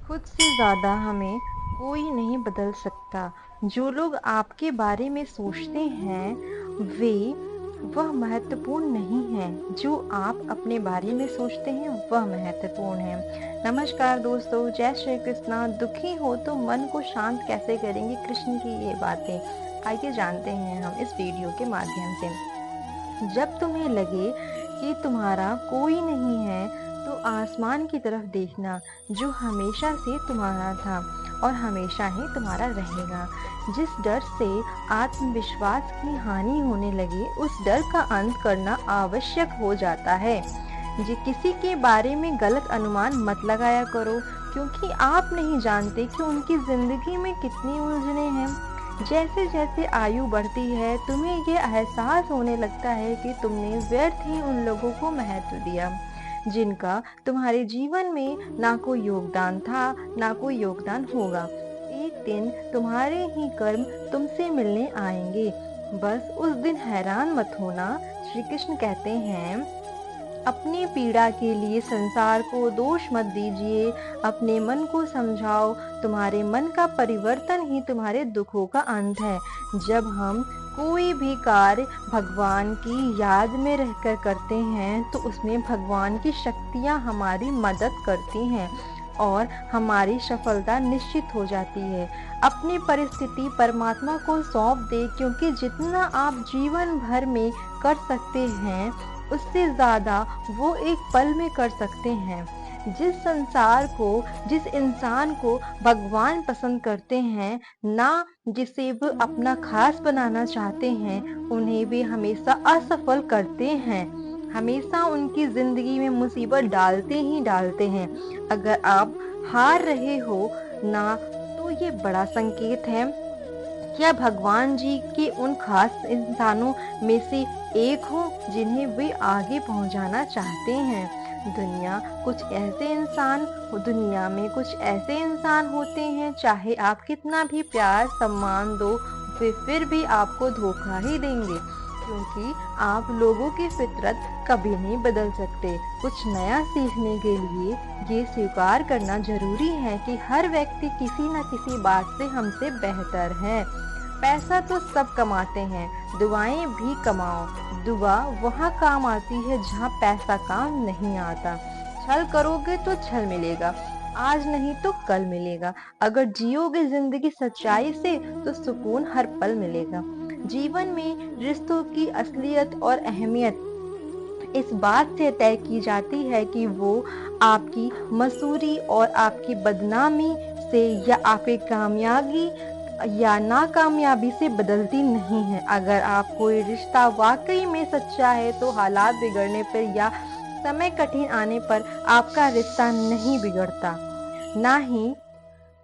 खुद से ज़्यादा हमें कोई नहीं बदल सकता। जो लोग आपके बारे में सोचते हैं, वह महत्वपूर्ण नहीं हैं। जो आप अपने बारे में सोचते हैं, वह महत्वपूर्ण है। नमस्कार दोस्तों, जय श्री कृष्णा। दुखी हो तो मन को शांत कैसे करेंगे, कृष्ण की ये बातें। आइए जानते हैं हम इस वीडियो के माध्यम से। जब तुम्हें लगे कि तुम्हारा कोई नहीं है, तो आसमान की तरफ देखना, जो हमेशा से तुम्हारा था और हमेशा ही तुम्हारा रहेगा। जिस डर से आत्मविश्वास की हानि होने लगे, उस डर का अंत करना आवश्यक हो जाता है। जी, किसी के बारे में गलत अनुमान मत लगाया करो, क्योंकि आप नहीं जानते कि उनकी जिंदगी में कितनी उलझने हैं। जैसे जैसे आयु बढ़ती है, तुम्हें ये एहसास होने लगता है कि तुमने व्यर्थ ही उन लोगों को महत्व दिया, जिनका तुम्हारे जीवन में ना कोई योगदान था, ना कोई योगदान होगा। एक दिन तुम्हारे ही कर्म तुमसे मिलने आएंगे। बस उस दिन हैरान मत होना। श्री कृष्ण कहते हैं, अपनी पीड़ा के लिए संसार को दोष मत दीजिए, अपने मन को समझाओ। तुम्हारे मन का परिवर्तन ही तुम्हारे दुखों का अंत है। जब हम कोई भी कार्य भगवान की याद में रहकर करते हैं, तो उसमें भगवान की शक्तियाँ हमारी मदद करती हैं और हमारी सफलता निश्चित हो जाती है। अपनी परिस्थिति परमात्मा को सौंप दे, क्योंकि जितना आप जीवन भर में कर सकते हैं, उससे ज़्यादा वो एक पल में कर सकते हैं। जिस इंसान को भगवान पसंद करते हैं, ना जिसे वो अपना खास बनाना चाहते हैं, उन्हें वे हमेशा असफल करते हैं। हमेशा उनकी ज़िंदगी में मुसीबत डालते ही डालते हैं। अगर आप हार रहे हो ना, तो ये बड़ा संकेत है। क्या भगवान जी के उन खास इंसानों में से एक हो जिन्हें वे आगे पहुंचाना चाहते हैं। दुनिया में कुछ ऐसे इंसान होते हैं, चाहे आप कितना भी प्यार सम्मान दो, वे फिर भी आपको धोखा ही देंगे, क्योंकि आप लोगों की फितरत कभी नहीं बदल सकते। कुछ नया सीखने के लिए ये स्वीकार करना जरूरी है कि हर व्यक्ति किसी न किसी बात से हमसे बेहतर है। पैसा तो सब कमाते हैं, दुआएं भी कमाओ। दुआ वहाँ काम आती है जहाँ पैसा काम नहीं आता। छल करोगे तो छल मिलेगा, आज नहीं तो कल मिलेगा। अगर जियोगे जिंदगी सच्चाई से, तो सुकून हर पल मिलेगा। जीवन में रिश्तों की असलियत और अहमियत इस बात से तय की जाती है कि वो आपकी मसूरी और आपकी बदनामी से या आपकी कामयाबी या नाकामयाबी से बदलती नहीं है। अगर आप कोई रिश्ता वाकई में सच्चा है, तो हालात बिगड़ने पर या समय कठिन आने पर आपका रिश्ता नहीं बिगड़ता। ना ही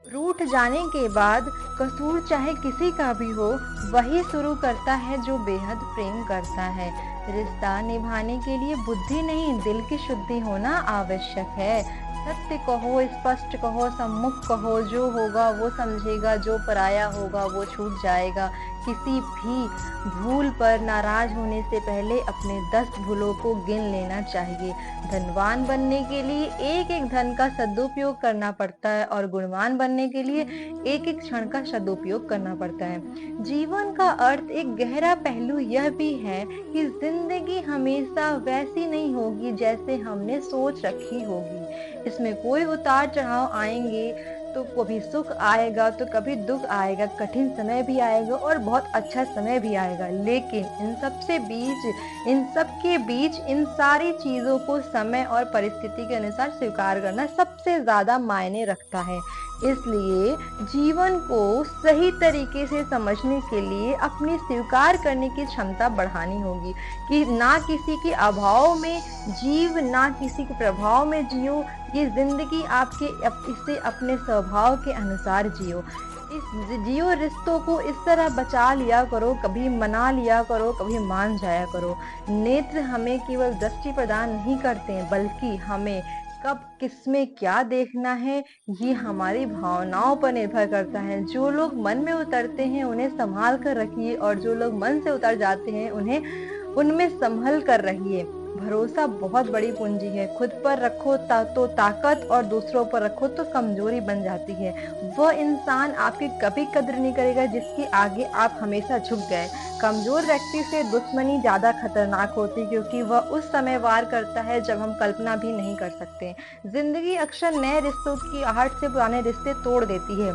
रूठ जाने के बाद कसूर चाहे किसी का भी हो, वही शुरू करता है जो बेहद प्रेम करता है। रिश्ता निभाने के लिए बुद्धि नहीं, दिल की शुद्धि होना आवश्यक है। सत्य कहो, स्पष्ट कहो, सम्मुख कहो। जो होगा वो समझेगा, जो पराया होगा वो छूट जाएगा। किसी भी भूल पर नाराज होने से पहले अपने 10 भूलों को गिन लेना चाहिए। धनवान बनने के लिए एक एक धन का सदुपयोग करना पड़ता है, और गुणवान बनने के लिए एक एक क्षण का सदुपयोग करना पड़ता है। जीवन का अर्थ एक गहरा पहलू यह भी है कि जिंदगी हमेशा वैसी नहीं होगी जैसे हमने सोच रखी होगी। इसमें कोई उतार चढ़ाव आएंगे, तो कभी सुख आएगा तो कभी दुख आएगा, कठिन समय भी आएगा और बहुत अच्छा समय भी आएगा। लेकिन इन सब के बीच इन सारी चीजों को समय और परिस्थिति के अनुसार स्वीकार करना सबसे ज्यादा मायने रखता है। इसलिए जीवन को सही तरीके से समझने के लिए अपनी स्वीकार करने की क्षमता बढ़ानी होगी, कि ना किसी के अभाव में जीव, ना किसी के प्रभाव में जियो। ये जिंदगी इसे अपने स्वभाव के अनुसार जियो। जियो रिश्तों को इस तरह बचा लिया करो, कभी मना लिया करो, कभी मान जाया करो। नेत्र हमें केवल दृष्टि प्रदान नहीं करते हैं, बल्कि हमें कब किसमें क्या देखना है, ये हमारी भावनाओं पर निर्भर करता है। जो लोग मन में उतरते हैं उन्हें संभाल कर रखिए, और जो लोग मन से उतर जाते हैं उन्हें उनमें संभल कर रहिए। भरोसा बहुत बड़ी पूंजी है। खुद पर रखो तो ताकत और दूसरों पर रखो तो कमजोरी बन जाती है। वह इंसान आपकी कभी कद्र नहीं करेगा जिसके आगे आप हमेशा झुक गए। कमजोर व्यक्ति से दुश्मनी ज्यादा खतरनाक होती, क्योंकि वह उस समय वार करता है जब हम कल्पना भी नहीं कर सकते। जिंदगी अक्सर नए रिश्तों की आहट से पुराने रिश्ते तोड़ देती है।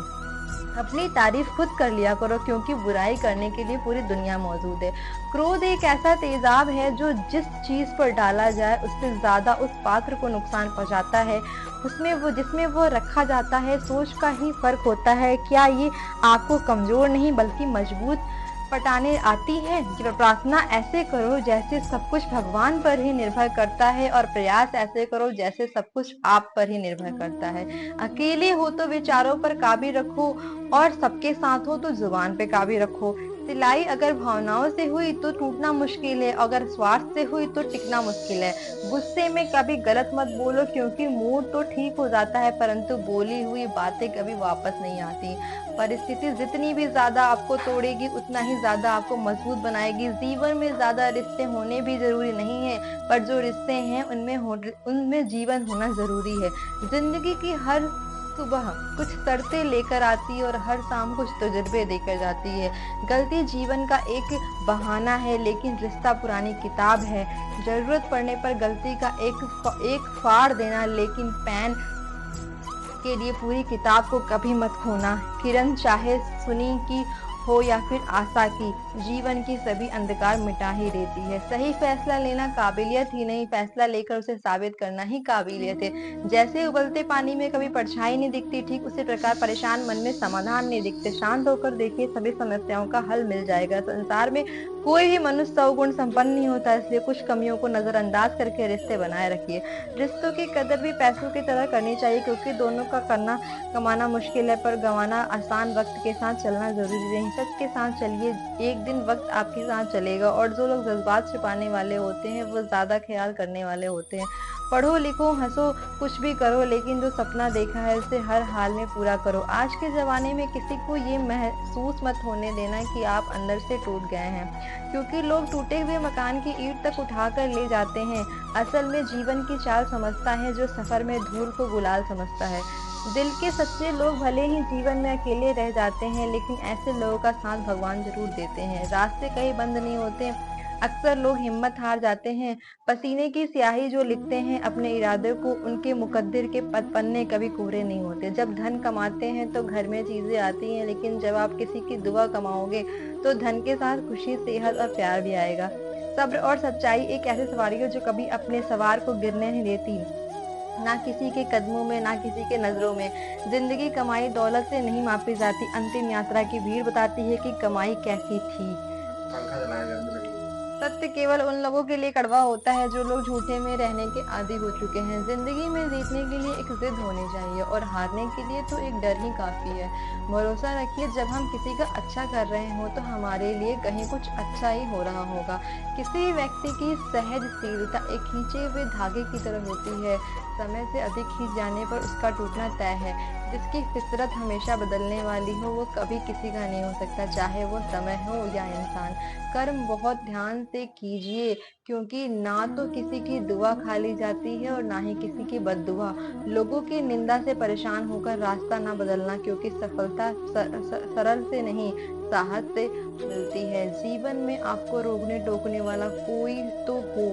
अपनी तारीफ खुद कर लिया करो, क्योंकि बुराई करने के लिए पूरी दुनिया मौजूद है। क्रोध एक ऐसा तेजाब है जो जिस चीज पर डाला जाए उससे ज्यादा उस पात्र को नुकसान पहुंचाता है। जिसमें वो रखा जाता है, सोच का ही फर्क होता है। क्या ये आपको कमजोर नहीं बल्कि मजबूत पटाने आती है? प्रार्थना ऐसे करो जैसे सब कुछ भगवान पर ही निर्भर करता है, और प्रयास ऐसे करो जैसे सब कुछ आप पर ही निर्भर करता है। अकेले हो तो विचारों पर काबू रखो, और सबके साथ हो तो जुबान पे काबू रखो। सिलाई अगर भावनाओं से हुई तो टूटना मुश्किल है, अगर स्वार्थ से हुई तो टिकना मुश्किल है। गुस्से में कभी गलत मत बोलो, क्योंकि मूड तो ठीक हो जाता है परंतु बोली हुई बातें कभी वापस नहीं आती। परिस्थिति जितनी भी ज्यादा आपको तोड़ेगी उतना ही ज्यादा आपको मजबूत बनाएगी। जीवन में ज्यादा रिश्ते होने भी जरूरी नहीं है, पर जो रिश्ते हैं उनमें जीवन होना जरूरी है। जिंदगी की हर सुबह कुछ शर्तें लेकर आती है और हर शाम कुछ तजुर्बे देकर जाती है। गलती जीवन का एक बहाना है, लेकिन रिश्ता पुरानी किताब है। जरूरत पड़ने पर गलती का एक फाड़ देना, लेकिन पेन के लिए पूरी किताब को कभी मत खोना। किरण चाहे सुनी की हो या फिर आशा की, जीवन की सभी अंधकार मिटा ही देती है। सही फैसला लेना काबिलियत ही नहीं, फैसला लेकर उसे साबित करना ही काबिलियत है। जैसे उबलते पानी में कभी परछाई नहीं दिखती, ठीक उसी प्रकार परेशान मन में समाधान नहीं दिखते। शांत होकर देखिए, सभी समस्याओं का हल मिल जाएगा। संसार में कोई भी मनुष्य सौगुण संपन्न नहीं होता, इसलिए कुछ कमियों को नजरअंदाज करके रिश्ते बनाए रखिए। रिश्तों की कदर भी पैसों की तरह करनी चाहिए, क्योंकि दोनों का कमाना मुश्किल है पर गंवाना आसान। वक्त के साथ चलना जरूरी नहीं, सच के साथ चलिए, एक दिन वक्त आपके साथ चलेगा। और जो लोग जज्बात छिपाने वाले होते हैं वो ज्यादा ख्याल करने वाले होते हैं। पढ़ो लिखो हंसो कुछ भी करो, लेकिन जो सपना देखा है उसे हर हाल में पूरा करो। आज के जमाने में किसी को ये महसूस मत होने देना कि आप अंदर से टूट गए हैं, क्योंकि लोग टूटे हुए मकान की ईंट तक उठाकर ले जाते हैं। असल में जीवन की चाल समझता है जो सफर में धूल को गुलाल समझता है। दिल के सच्चे लोग भले ही जीवन में अकेले रह जाते हैं, लेकिन ऐसे लोगों का साथ भगवान जरूर देते हैं। रास्ते कहीं बंद नहीं होते, अक्सर लोग हिम्मत हार जाते हैं। पसीने की स्याही जो लिखते हैं अपने इरादे को, उनके मुकद्दर के पन्ने कभी कोरे नहीं होते। जब धन कमाते हैं तो घर में चीजें आती हैं, लेकिन जब आप किसी की दुआ कमाओगे तो धन के साथ खुशी, सेहत और प्यार भी आएगा। सब्र और सच्चाई एक ऐसी सवारी है जो कभी अपने सवार को गिरने नहीं देती, ना किसी के कदमों में ना किसी के नजरों में। जिंदगी कमाई दौलत से नहीं मापी जाती, अंतिम यात्रा की भीड़ बताती है कि कमाई कैसी थी। सत्य केवल उन लोगों के लिए कड़वा होता है जो लोग झूठे में रहने के आदी हो चुके हैं। जिंदगी में जीतने के लिए एक जिद होनी चाहिए, और हारने के लिए तो एक डर ही काफी है। भरोसा रखिए, जब हम किसी का अच्छा कर रहे हो तो हमारे लिए कहीं कुछ अच्छा ही हो रहा होगा। किसी व्यक्ति की सहजशीलता एक खींचे हुए धागे की तरह होती है, समय से अधिक खींच जाने पर उसका टूटना तय है। जिसकी फितरत हमेशा बदलने वाली हो वो कभी किसी का नहीं हो सकता, चाहे वो समय हो या इंसान। कर्म बहुत ध्यान से कीजिए, क्योंकि ना तो किसी की दुआ खा ली जाती है और ना ही किसी की बद्दुआ। लोगों की निंदा से परेशान होकर रास्ता ना बदलना, क्योंकि सफलता सरल से नहीं साहस से मिलती है। जीवन में आपको रोकने टोकने वाला कोई तो हो,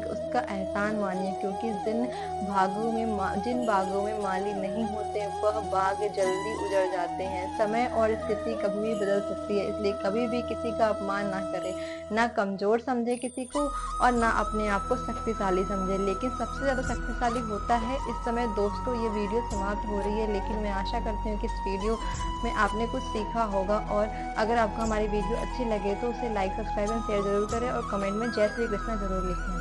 उसका एहसान मानिए, क्योंकि जिन बागों में माली नहीं होते वह बाग जल्दी उजड़ जाते हैं। समय और स्थिति कभी भी बदल सकती है, इसलिए कभी भी किसी का अपमान ना करें, ना कमजोर समझे किसी को और ना अपने आप को शक्तिशाली समझे। लेकिन सबसे ज्यादा शक्तिशाली होता है इस समय। दोस्तों, ये वीडियो समाप्त हो रही है, लेकिन मैं आशा करती हूँ कि इस वीडियो में आपने कुछ सीखा होगा। और अगर आपको हमारी वीडियो अच्छी लगे तो उसे लाइक, सब्सक्राइब एंड शेयर जरूर करें, और कमेंट में जय श्री कृष्णा जरूर लिखें।